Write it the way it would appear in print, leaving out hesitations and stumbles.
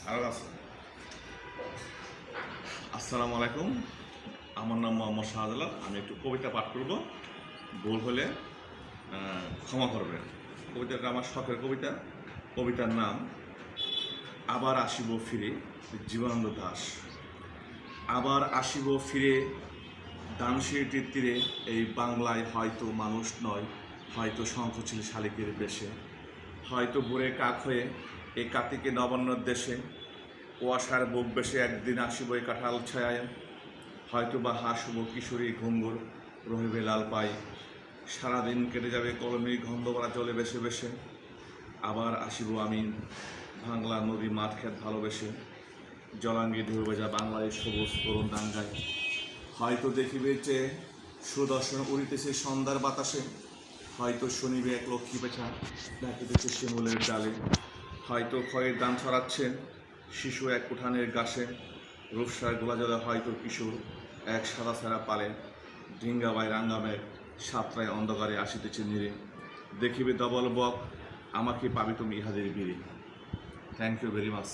আরও আছে। আসসালামু আলাইকুম, আমার নাম মোহাম্মদ শাহজালাল। আমি একটু কবিতা পাঠ করব, ভুল হলে ক্ষমা করবেন। কবিতাটা আমার শখের কবিতা। কবিতার নাম আবার আসিব ফিরে, জীবনানন্দ দাশ। আবার আসিব ফিরে দানশিরটির তীরে, এই বাংলায় হয়তো মানুষ নয়, হয়তো শঙ্খচিল শালিকের বেশে, হয়তো ভোরে কাক হয়ে এই কার্তিকে নবান্নর দেশে, কুয়াশার বুক বেশে একদিন আসিব এই কাঁঠাল ছায়ায়, হয়তো বা হাসব কিশোরী ঘুঙ্গুর রহিবে লাল পাই, সারাদিন কেটে যাবে কলমির গন্ধভরা জলে বেশে বেশে। আবার আসিব আমি বাংলা নদী মাঠ খেত ভালোবেসে, জলাঙ্গি ঢেউ ভেজা বাংলায় সবুজ করুণ ডাঙ্গায়, হয়তো দেখিবে চেয়ে সুদর্শন উড়িতেছে সন্ধ্যার বাতাসে, হয়তো শুনিবে এক লক্ষ্মী পেঁচা ডাকিতেছে শিমুলের ডালে, হয়তো খয়ের দান ছড়াচ্ছে শিশু এক উঠানের গাছে, রূপসার গোলা জলে হয়তো কিশোর এক সাদা ছাড়া পালে, ঢিঙ্গাবাই রাঙ্গামের সাতটায় অন্ধকারে আসিতেছে নিরে, দেখিবে ডবল বক আমাকে পাবি তুমি ইহাদের বীরে। Thank you very much.